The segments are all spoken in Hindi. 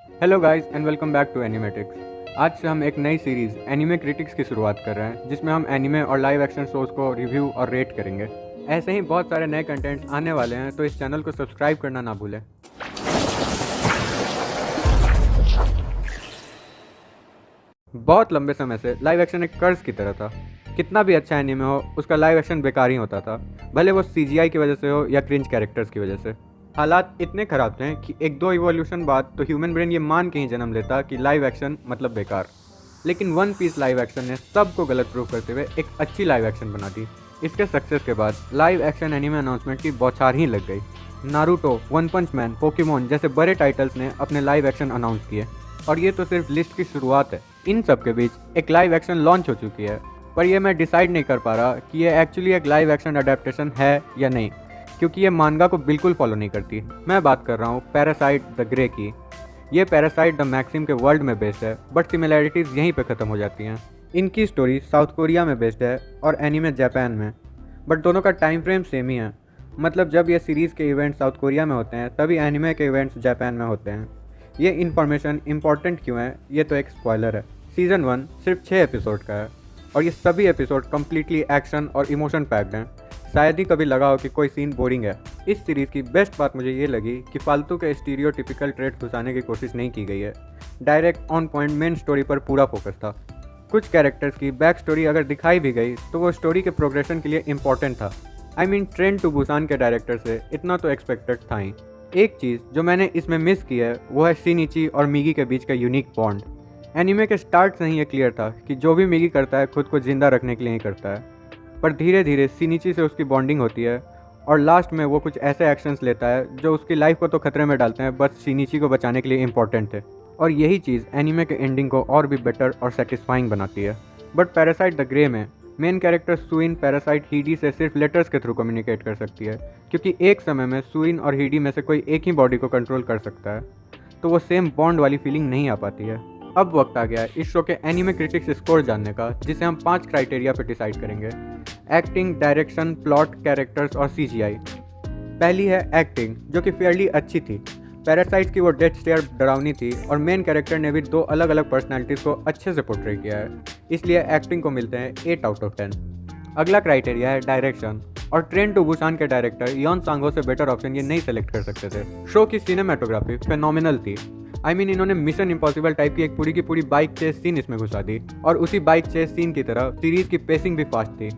Hello guys and welcome back to Animatics. आज से हम एक नई सीरीज़ एनिमे क्रिटिक्स की शुरुआत कर रहे हैं, जिसमें हम एनिमे और लाइव एक्शन शोज़ को रिव्यू और रेट करेंगे। ऐसे ही बहुत सारे नए कंटेंट्स आने वाले हैं, तो इस चैनल को सब्सक्राइब करना ना भूलें। बहुत लंबे समय से लाइव एक्शन एक कर्ज की तरह था। कितना भी अच्छा एनिमे हो, उसका लाइव एक्शन बेकार ही होता था, भले वो सीजीआई की वजह से हो या क्रिंज कैरेक्टर्स की वजह से। हालात इतने ख़राब थे कि एक दो इवोल्यूशन बाद तो ह्यूमन ब्रेन ये मान के ही जन्म लेता कि लाइव एक्शन मतलब बेकार। लेकिन वन पीस लाइव एक्शन ने सबको गलत प्रूव करते हुए एक अच्छी लाइव एक्शन बना दी। इसके सक्सेस के बाद लाइव एक्शन एनिमे अनाउंसमेंट की बौछार ही लग गई। नारुतो, वन पंच मैन, पोकेमोन जैसे बड़े टाइटल्स ने अपने लाइव एक्शन अनाउंस किए, और ये तो सिर्फ लिस्ट की शुरुआत है। इन सब के बीच एक लाइव एक्शन लॉन्च हो चुकी है, पर ये मैं डिसाइड नहीं कर पा रहा कि ये एक्चुअली एक लाइव एक्शन अडेप्टेशन है या नहीं, क्योंकि ये मांगा को बिल्कुल फॉलो नहीं करती। मैं बात कर रहा हूँ पैरासाइट द ग्रे की। ये पैरासाइट द मैक्सिम के वर्ल्ड में बेस्ड है, बट सिमिलैरिटीज़ यहीं पे ख़त्म हो जाती हैं। इनकी स्टोरी साउथ कोरिया में बेस्ड है और एनीमे जापान में, बट दोनों का टाइम फ्रेम सेम ही है। मतलब जब ये सीरीज़ के इवेंट साउथ कोरिया में होते हैं, तभी एनीमे के इवेंट्स जापान में होते हैं। ये इन्फॉर्मेशन इंपॉर्टेंट क्यों है, ये तो एक स्पॉइलर है। सीज़न 1 सिर्फ 6 एपिसोड का है, और ये सभी एपिसोड कम्प्लीटली एक्शन और इमोशन पैक्ड हैं। शायद ही कभी लगा हो कि कोई सीन बोरिंग है। इस सीरीज़ की बेस्ट बात मुझे ये लगी कि फालतू के स्टीरियोटिपिकल ट्रेड्स घुसाने की कोशिश नहीं की गई है। Direct on point main story पर पूरा फोकस था। कुछ कैरेक्टर्स की बैक स्टोरी अगर दिखाई भी गई तो वो स्टोरी के प्रोग्रेशन के लिए इम्पॉर्टेंट था। I mean train to Busan के डायरेक्टर से इतना तो एक्सपेक्टेड था ही। एक चीज़ जो मैंने इसमें मिस की है वो है शिनिची और मिगी के बीच का यूनिक बॉन्ड। एनीमे के स्टार्ट से ही ये क्लियर था कि जो भी मिगी करता है खुद को जिंदा रखने के लिए ही करता है, पर धीरे धीरे शिनिची से उसकी बॉन्डिंग होती है, और लास्ट में वो कुछ ऐसे एक्शंस लेता है जो उसकी लाइफ को तो खतरे में डालते हैं, बस शिनिची को बचाने के लिए इम्पोर्टेंट थे। और यही चीज़ एनीमे के एंडिंग को और भी बेटर और सेटिस्फाइंग बनाती है। बट पैरासाइट द ग्रे में मेन कैरेक्टर सुइन पैरासाइट हीडी से सिर्फ लेटर्स के थ्रू कम्युनिकेट कर सकती है, क्योंकि एक समय में सुइन और हीडी में से कोई एक ही बॉडी को कंट्रोल कर सकता है, तो वो सेम बॉन्ड वाली फीलिंग नहीं आ पाती है। अब वक्त आ गया है इस शो के एनीमे क्रिटिक्स स्कोर जानने का, जिसे हम 5 क्राइटेरिया पे डिसाइड करेंगे: एक्टिंग, डायरेक्शन, प्लॉट, कैरेक्टर्स और सीजीआई। पहली है एक्टिंग, जो कि फेयरली अच्छी थी। पैरासाइट्स की वो डेथ स्टेयर डरावनी थी, और मेन कैरेक्टर ने भी 2 अलग अलग पर्सनैलिटीज़ को अच्छे से पोर्ट्रे किया है, इसलिए एक्टिंग को मिलते हैं 8 आउट ऑफ 10। अगला क्राइटेरिया है डायरेक्शन, और ट्रेन टू बुसान के डायरेक्टर यॉन सांगो से बेटर ऑप्शन ये नहीं सेलेक्ट कर सकते थे। शो की सिनेमेटोग्राफी फेनोमिनल थी। आई मीन इन्होंने मिशन इम्पॉसिबल टाइप की एक पूरी बाइक चेस सीन इसमें घुसा दी, और उसी बाइक चेस सीन की तरह सीरीज की पेसिंग भी फास्ट थी,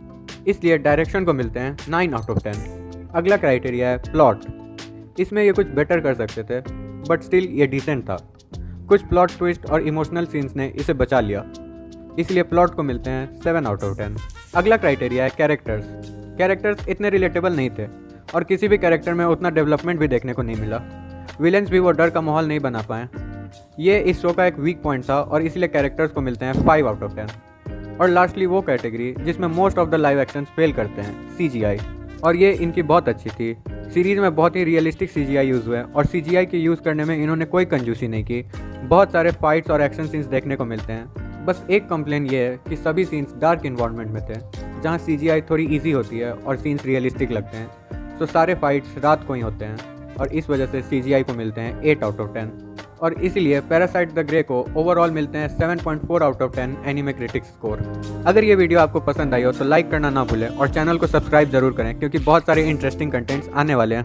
इसलिए डायरेक्शन को मिलते हैं 9 आउट ऑफ 10। अगला क्राइटेरिया है प्लॉट। इसमें ये कुछ बेटर कर सकते थे, बट स्टिल ये डिसेंट था। कुछ प्लॉट ट्विस्ट और इमोशनल सीन्स ने इसे बचा लिया, इसलिए प्लॉट को मिलते हैं 7 आउट ऑफ 10। अगला क्राइटेरिया है कैरेक्टर्स। कैरेक्टर्स इतने रिलेटेबल नहीं थे, और किसी भी कैरेक्टर में उतना डेवलपमेंट भी देखने को नहीं मिला। विलेंस भी वो डर का माहौल नहीं बना पाए। ये इस शो का एक वीक पॉइंट था, और इसीलिए कैरेक्टर्स को मिलते हैं 5 आउट ऑफ 10। और लास्टली वो कैटेगरी जिसमें most of the live actions fail करते हैं, सीजीआई, और ये इनकी बहुत अच्छी थी। सीरीज में बहुत ही रियलिस्टिक सीजीआई यूज़ हुए, और सीजीआई के यूज़ करने में इन्होंने कोई कंजूसी नहीं की। बहुत सारे फाइट्स और एक्शन सीन्स देखने को मिलते हैं। बस एक कंप्लेन ये है कि सभी सीन्स डार्क इन्वायरमेंट में थे, जहाँ सीजीआई थोड़ी ईजी होती है और सीन्स रियलिस्टिक लगते हैं। तो सारे फाइट्स रात को ही होते हैं, और इस वजह से सीजीआई को मिलते हैं 8 आउट ऑफ 10। और इसीलिए पैरासाइट द ग्रे को ओवरऑल मिलते हैं 7.4 out of 10 anime critics score. अगर ये वीडियो आपको पसंद आई हो तो लाइक करना ना भूलें, और चैनल को सब्सक्राइब जरूर करें, क्योंकि बहुत सारे इंटरेस्टिंग कंटेंट्स आने वाले हैं।